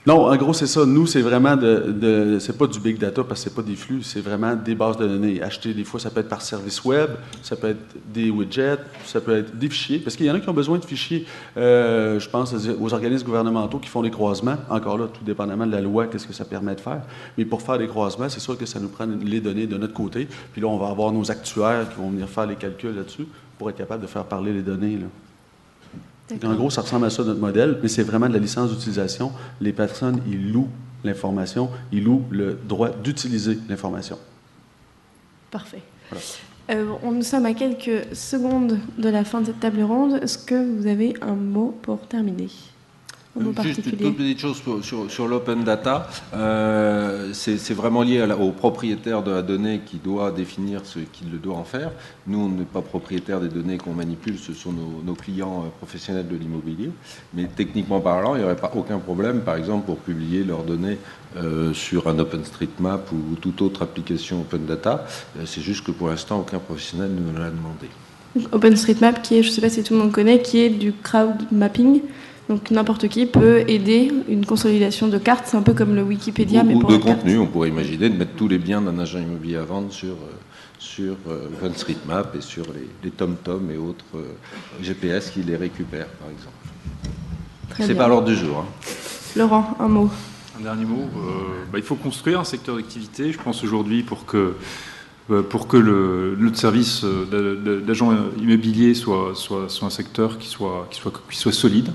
non, en gros, c'est ça. Nous, c'est vraiment c'est pas du big data parce que c'est pas des flux, c'est vraiment des bases de données. Acheter, des fois, ça peut être par service web, ça peut être des widgets, ça peut être des fichiers, parce qu'il y en a qui ont besoin de fichiers. Je pense aux organismes gouvernementaux qui font des croisements. Encore là, tout dépendamment de la loi, qu'est-ce que ça permet de faire. Mais pour faire des croisements, c'est sûr que ça nous prend les données de notre côté. Puis là, on va avoir nos actuaires qui vont venir faire les calculs là-dessus pour être capable de faire parler les données, là. En gros, ça ressemble à ça, notre modèle, mais c'est vraiment de la licence d'utilisation. Les personnes, ils louent l'information, ils louent le droit d'utiliser l'information. Parfait. Voilà. Nous sommes à quelques secondes de la fin de cette table ronde. Est-ce que vous avez un mot pour terminer ? Juste une toute petite chose sur l'open data. C'est vraiment lié au propriétaire de la donnée qui doit définir ce qu'il doit en faire. Nous, on n'est pas propriétaire des données qu'on manipule, ce sont nos clients professionnels de l'immobilier. Mais techniquement parlant, il n'y aurait pas aucun problème, par exemple, pour publier leurs données sur un OpenStreetMap ou toute autre application open data. C'est juste que pour l'instant, aucun professionnel ne nous l'a demandé. OpenStreetMap, qui est, je ne sais pas si tout le monde connaît, qui est du crowd mapping. Donc n'importe qui peut aider une consolidation de cartes, c'est un peu comme le Wikipédia, mais pour de contenu. On pourrait imaginer de mettre tous les biens d'un agent immobilier à vendre sur OpenStreetMap et sur les TomTom et autres GPS qui les récupèrent, par exemple. C'est pas l'ordre du jour. Laurent, un mot. Un dernier mot. Il faut construire un secteur d'activité. Je pense aujourd'hui pour que notre service d'agent immobilier soit un secteur qui soit solide.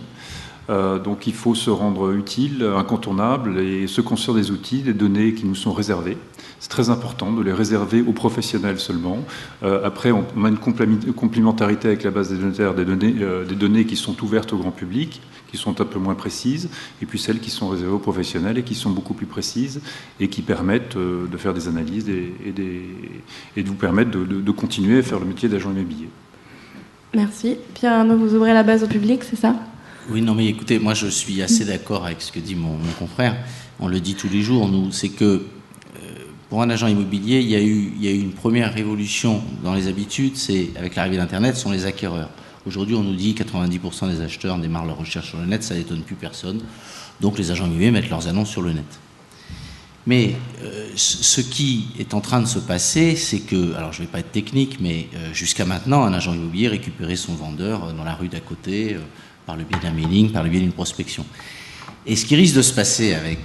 Donc il faut se rendre utile, incontournable et se construire des outils, des données qui nous sont réservées. C'est très important de les réserver aux professionnels seulement. Après, on a une complémentarité avec la base des notaires des données qui sont ouvertes au grand public, qui sont un peu moins précises, et puis celles qui sont réservées aux professionnels et qui sont beaucoup plus précises et qui permettent de faire des analyses et de vous permettre de continuer à faire le métier d'agent immobilier. Merci. Pierre Arnaud, vous ouvrez la base au public, c'est ça ? Oui, non, mais écoutez, moi je suis assez d'accord avec ce que dit mon confrère. On le dit tous les jours, nous, c'est que pour un agent immobilier, il y a eu une première révolution dans les habitudes, c'est avec l'arrivée d'Internet, ce sont les acquéreurs. Aujourd'hui, on nous dit que 90% des acheteurs démarrent leur recherche sur le net, ça n'étonne plus personne. Donc les agents immobiliers mettent leurs annonces sur le net. Mais ce qui est en train de se passer, c'est que, alors je ne vais pas être technique, mais jusqu'à maintenant, un agent immobilier récupérait son vendeur dans la rue d'à côté, par le biais d'un mailing, par le biais d'une prospection. Et ce qui risque de se passer avec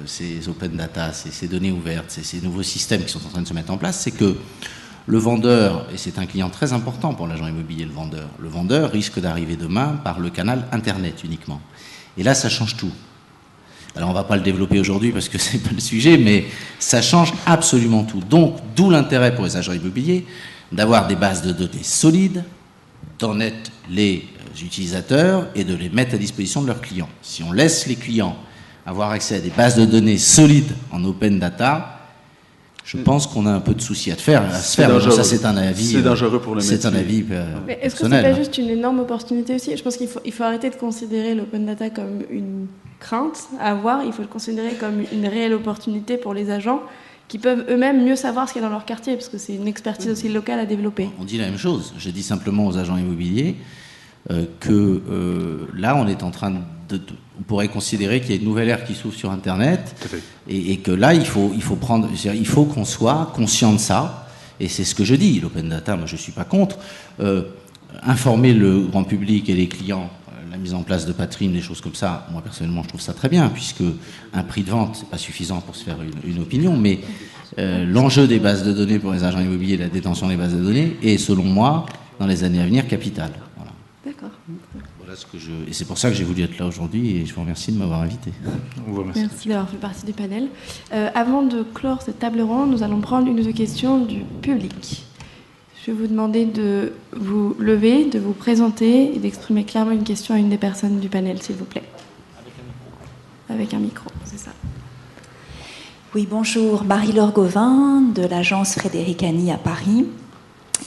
ces open data, ces données ouvertes, ces nouveaux systèmes qui sont en train de se mettre en place, c'est que le vendeur, et c'est un client très important pour l'agent immobilier, le vendeur risque d'arriver demain par le canal Internet uniquement. Et là, ça change tout. Alors, on ne va pas le développer aujourd'hui parce que ce n'est pas le sujet, mais ça change absolument tout. Donc, d'où l'intérêt pour les agents immobiliers d'avoir des bases de données solides, d'en être les utilisateurs et de les mettre à disposition de leurs clients. Si on laisse les clients avoir accès à des bases de données solides en open data, je pense qu'on a un peu de soucis à se faire. Ça, c'est un avis. C'est dangereux pour le métier. C'est un avis mais est-ce que c'est pas juste une énorme opportunité aussi ? Je pense qu'il faut arrêter de considérer l'open data comme une crainte à avoir. Il faut le considérer comme une réelle opportunité pour les agents qui peuvent eux-mêmes mieux savoir ce qu'il y a dans leur quartier, parce que c'est une expertise aussi locale à développer. On dit la même chose. Je dis simplement aux agents immobiliers que là, on est en train on pourrait considérer qu'il y a une nouvelle ère qui s'ouvre sur Internet, et que là, il faut qu'on soit conscient de ça. Et c'est ce que je dis. L'open data, moi, je suis pas contre. Informer le grand public et les clients, la mise en place de Patrine, des choses comme ça, moi personnellement je trouve ça très bien, puisque un prix de vente c'est pas suffisant pour se faire une opinion, mais l'enjeu des bases de données pour les agents immobiliers, la détention des bases de données, est selon moi dans les années à venir capital. Voilà. D'accord. Voilà et c'est pour ça que j'ai voulu être là aujourd'hui, et je vous remercie de m'avoir invité. Merci d'avoir fait partie du panel. Avant de clore cette table ronde, nous allons prendre une ou deux questions du public. Je vais vous demander de vous lever, de vous présenter et d'exprimer clairement une question à une des personnes du panel, s'il vous plaît. Avec un micro, c'est ça. Oui, bonjour. Marie-Laure Gauvin, de l'agence Frédéric Annie à Paris.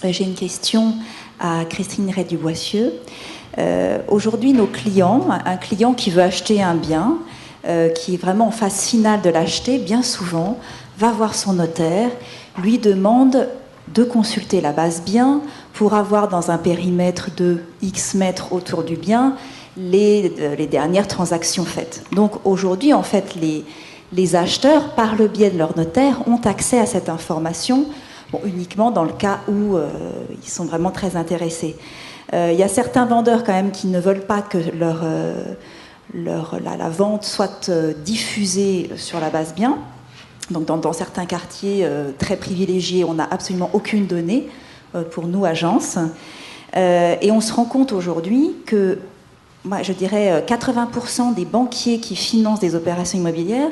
J'ai une question à Christine Ray-Duboissieu. Aujourd'hui, nos clients, un client qui veut acheter un bien, qui est vraiment en phase finale de l'acheter, bien souvent, va voir son notaire, lui demande de consulter la base bien pour avoir dans un périmètre de X mètres autour du bien les dernières transactions faites. Donc aujourd'hui, en fait, les acheteurs, par le biais de leur notaire, ont accès à cette information, uniquement dans le cas où ils sont vraiment très intéressés. Il y a certains vendeurs quand même qui ne veulent pas que la vente soit diffusée sur la base bien. Donc dans certains quartiers très privilégiés, on n'a absolument aucune donnée pour nous, agences. Et on se rend compte aujourd'hui que, moi, je dirais, 80% des banquiers qui financent des opérations immobilières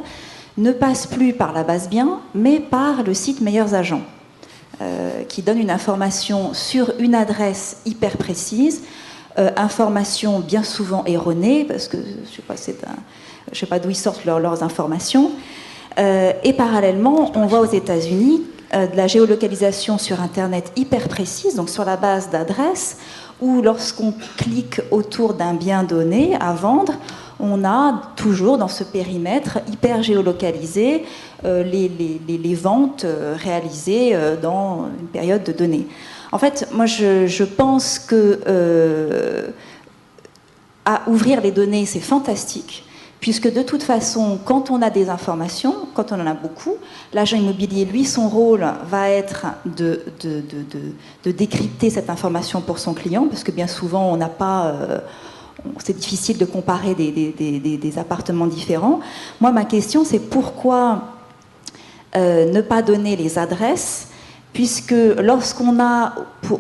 ne passent plus par la base bien, mais par le site Meilleurs Agents, qui donne une information sur une adresse hyper précise, information bien souvent erronée, parce que je sais pas d'où ils sortent leurs informations. Et parallèlement, on voit aux États-Unis de la géolocalisation sur Internet hyper précise, donc sur la base d'adresses, où lorsqu'on clique autour d'un bien donné à vendre, on a toujours dans ce périmètre hyper géolocalisé les ventes réalisées dans une période donnée. En fait, moi je pense que à ouvrir les données, c'est fantastique, puisque de toute façon, quand on a des informations, quand on en a beaucoup, l'agent immobilier, lui, son rôle va être de décrypter cette information pour son client, parce que bien souvent, on n'a pas... c'est difficile de comparer des appartements différents. Moi, ma question, c'est pourquoi ne pas donner les adresses, puisque lorsqu'on a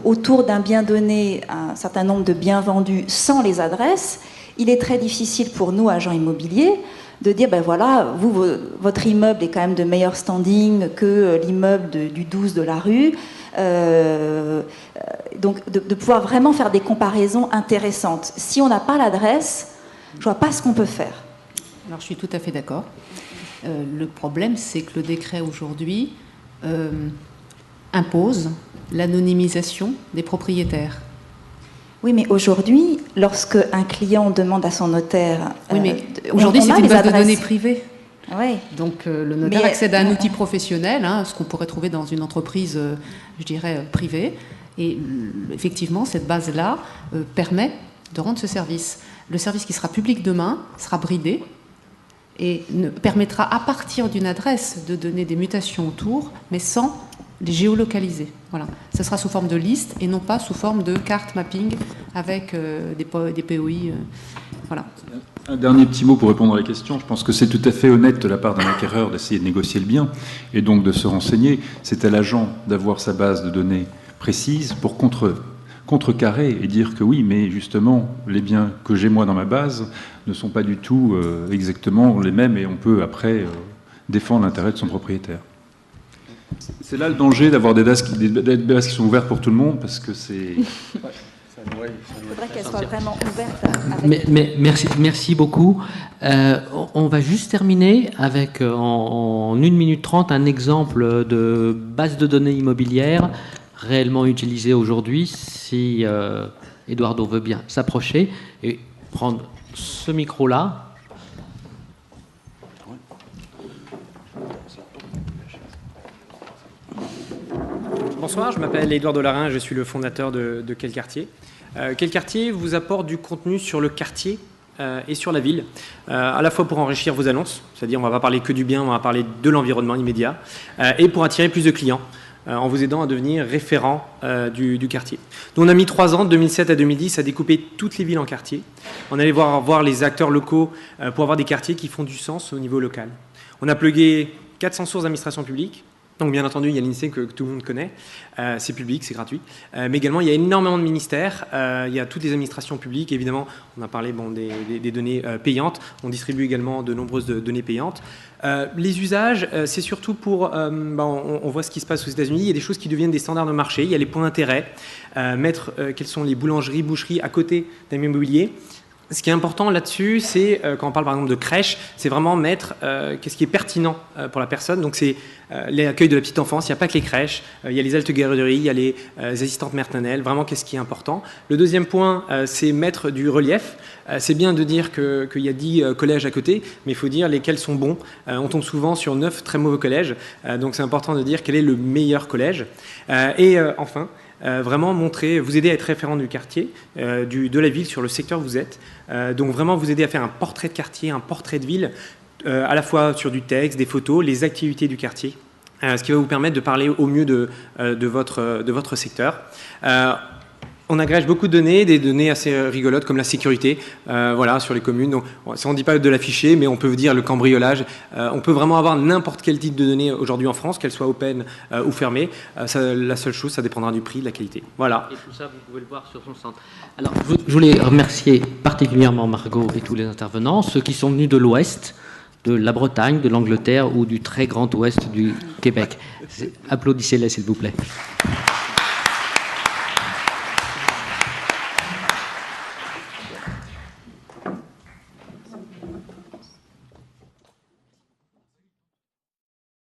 autour d'un bien donné un certain nombre de biens vendus sans les adresses, il est très difficile pour nous, agents immobiliers, de dire, ben voilà, votre immeuble est quand même de meilleur standing que l'immeuble du 12 de la rue. Donc, de pouvoir vraiment faire des comparaisons intéressantes. Si on n'a pas l'adresse, je ne vois pas ce qu'on peut faire. Alors, je suis tout à fait d'accord. Le problème, c'est que le décret, aujourd'hui, impose l'anonymisation des propriétaires. Oui, mais aujourd'hui, lorsque un client demande à son notaire... Oui, mais aujourd'hui, c'est une base de données privée. Oui. Donc, le notaire accède à un outil professionnel, ce qu'on pourrait trouver dans une entreprise, je dirais, privée. Et effectivement, cette base-là permet de rendre ce service. Le service qui sera public demain sera bridé et permettra, à partir d'une adresse, de donner des mutations autour, mais sans les géolocaliser. Voilà. Ce sera sous forme de liste et non pas sous forme de carte mapping avec des POI. Voilà. Un dernier petit mot pour répondre à la question. Je pense que c'est tout à fait honnête de la part d'un acquéreur d'essayer de négocier le bien et donc de se renseigner. C'est à l'agent d'avoir sa base de données précise pour contrecarrer et dire que oui, mais justement, les biens que j'ai moi dans ma base ne sont pas du tout exactement les mêmes et on peut après défendre l'intérêt de son propriétaire. C'est là le danger d'avoir des bases qui sont ouvertes pour tout le monde, parce que c'est... Il faudrait qu'elle soit vraiment ouverte. Merci beaucoup. On va juste terminer avec, en 1 minute 30, un exemple de base de données immobilière réellement utilisée aujourd'hui. Si Eduardo veut bien s'approcher et prendre ce micro-là. Bonsoir, je m'appelle Édouard Dolarin, je suis le fondateur de Quel Quartier. Quel Quartier vous apporte du contenu sur le quartier et sur la ville, à la fois pour enrichir vos annonces, c'est-à-dire on ne va pas parler que du bien, on va parler de l'environnement immédiat, et pour attirer plus de clients, en vous aidant à devenir référent du quartier. Donc on a mis 3 ans, de 2007 à 2010, à découper toutes les villes en quartiers. On allait voir les acteurs locaux pour avoir des quartiers qui font du sens au niveau local. On a plugué 400 sources d'administration publique. Donc bien entendu, il y a l'INSEE que tout le monde connaît, c'est public, c'est gratuit. Mais également, il y a énormément de ministères, il y a toutes les administrations publiques, évidemment, on a parlé des données payantes, on distribue également de nombreuses données payantes. Les usages, c'est surtout pour, on voit ce qui se passe aux États-Unis, il y a des choses qui deviennent des standards de marché, il y a les points d'intérêt, mettre quelles sont les boulangeries, boucheries à côté d'un immobilier. Ce qui est important là-dessus, c'est, quand on parle par exemple de crèche, c'est vraiment mettre qu'est-ce qui est pertinent pour la personne. Donc c'est l'accueil de la petite enfance, il n'y a pas que les crèches, il y a les haltes garderies, il y a les assistantes maternelles, vraiment qu'est-ce qui est important. Le deuxième point, c'est mettre du relief. C'est bien de dire qu'il y a 10 collèges à côté, mais il faut dire lesquels sont bons. On tombe souvent sur 9 très mauvais collèges, donc c'est important de dire quel est le meilleur collège. Enfin, vraiment montrer, vous aider à être référent du quartier, de la ville sur le secteur où vous êtes. Donc vraiment vous aider à faire un portrait de quartier, un portrait de ville, à la fois sur du texte, des photos, les activités du quartier, ce qui va vous permettre de parler au mieux de votre secteur. On agrège beaucoup de données, des données assez rigolotes comme la sécurité, voilà, sur les communes. Donc, on ne dit pas de l'afficher, mais on peut vous dire le cambriolage. On peut vraiment avoir n'importe quel type de données aujourd'hui en France, qu'elles soient open ou fermées. La seule chose, ça dépendra du prix, de la qualité. Voilà. Et tout ça, vous pouvez le voir sur son centre. Alors, je voulais remercier particulièrement Margot et tous les intervenants, ceux qui sont venus de l'Ouest, de la Bretagne, de l'Angleterre ou du très grand Ouest du Québec. Applaudissez-les, s'il vous plaît.